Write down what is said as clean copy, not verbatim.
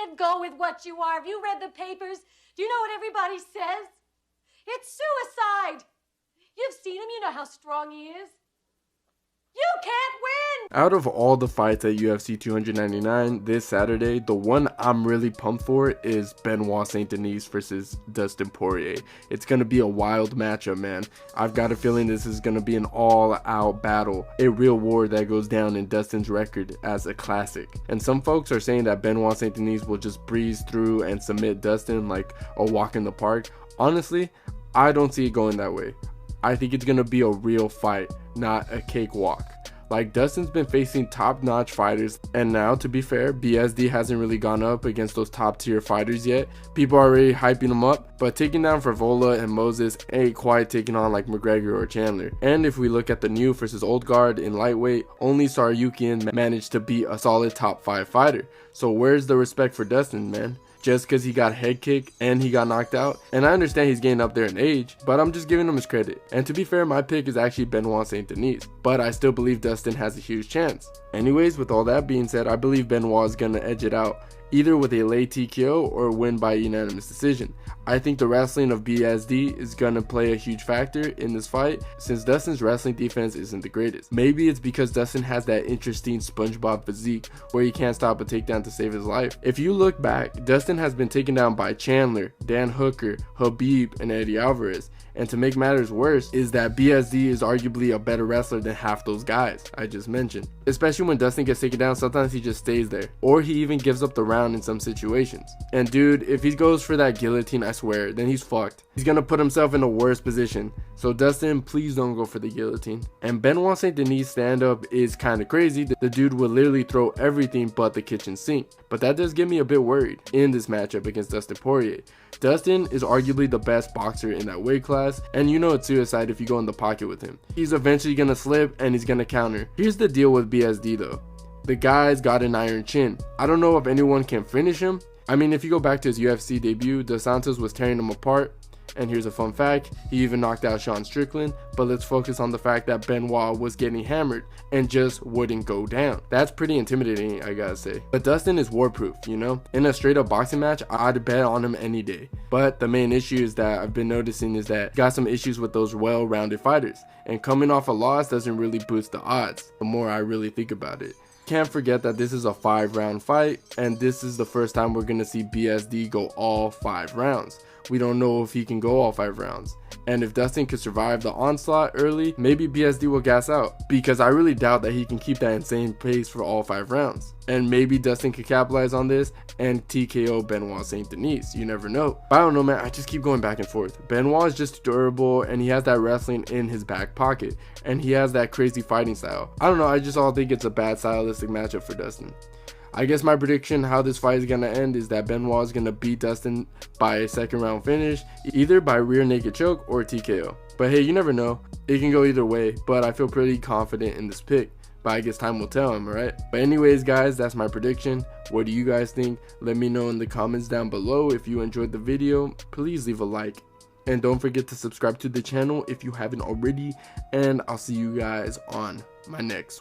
can't go with what you are. Have you read the papers? Do you know what everybody says? It's suicide. You've seen him. You know how strong he is. You can't win! Out of all the fights at UFC 299 this Saturday, the one I'm really pumped for is Benoit St. Denis versus Dustin Poirier. It's going to be a wild matchup, man. I've got a feeling this is going to be an all-out battle, a real war that goes down in Dustin's record as a classic. And some folks are saying that Benoit St. Denis will just breeze through and submit Dustin like a walk in the park. Honestly, I don't see it going that way. I think it's going to be a real fight, not a cakewalk. Like, Dustin's been facing top-notch fighters, and now, to be fair, BSD hasn't really gone up against those top-tier fighters yet. People are already hyping him up, but taking down Frevola and Moses ain't quite taking on like McGregor or Chandler. And if we look at the new versus old guard in lightweight, only Saryukian managed to beat a solid top 5 fighter. So where's the respect for Dustin, man? Just because he got head kicked and he got knocked out? And I understand he's getting up there in age, but I'm just giving him his credit. And to be fair, my pick is actually Benoit St. Denis, but I still believe Dustin has a huge chance. Anyways, with all that being said, I believe Benoit is going to edge it out, either with a late TKO or win by unanimous decision. I think the wrestling of BSD is going to play a huge factor in this fight, since Dustin's wrestling defense isn't the greatest. Maybe it's because Dustin has that interesting SpongeBob physique where he can't stop a takedown to save his life. If you look back, Dustin has been taken down by Chandler, Dan Hooker, Khabib, and Eddie Alvarez. And to make matters worse is that BSD is arguably a better wrestler than half those guys I just mentioned. Especially when Dustin gets taken down, sometimes he just stays there, or he even gives up the round in some situations. And dude, if he goes for that guillotine, I swear, then he's fucked. He's gonna put himself in a worse position. So Dustin, please don't go for the guillotine. And Benoit St. Denis stand-up is kind of crazy. The dude will literally throw everything but the kitchen sink. But that does get me a bit worried in this matchup against Dustin Poirier. Dustin is arguably the best boxer in that weight class, and you know it's suicide if you go in the pocket with him. He's eventually gonna slip and he's gonna counter. Here's the deal with BSD though. The guy's got an iron chin. I don't know if anyone can finish him. I mean, if you go back to his UFC debut, Dos Santos was tearing him apart. And here's a fun fact, he even knocked out Sean Strickland, but let's focus on the fact that Benoit was getting hammered and just wouldn't go down. That's pretty intimidating, I gotta say. But Dustin is war-proof, you know? In a straight-up boxing match, I'd bet on him any day. But the main issue is that I've been noticing is that he got some issues with those well-rounded fighters, and coming off a loss doesn't really boost the odds, the more I really think about it. Can't forget that this is a 5-round fight, and this is the first time we're gonna see BSD go all 5 rounds. We don't know if he can go all 5 rounds. And if Dustin could survive the onslaught early, maybe BSD will gas out, because I really doubt that he can keep that insane pace for all 5 rounds. And maybe Dustin could capitalize on this and TKO Benoit St. Denis. You never know. But I don't know, man. I just keep going back and forth. Benoit is just durable, and he has that wrestling in his back pocket, and he has that crazy fighting style. I don't know. I just all think it's a bad stylistic matchup for Dustin. I guess my prediction how this fight is going to end is that Benoit is going to beat Dustin by a 2nd round finish, either by rear naked choke or TKO. But hey, you never know. It can go either way, but I feel pretty confident in this pick. But I guess time will tell, am I right? But anyways, guys, that's my prediction. What do you guys think? Let me know in the comments down below. If you enjoyed the video, please leave a like. And don't forget to subscribe to the channel if you haven't already. And I'll see you guys on my next one.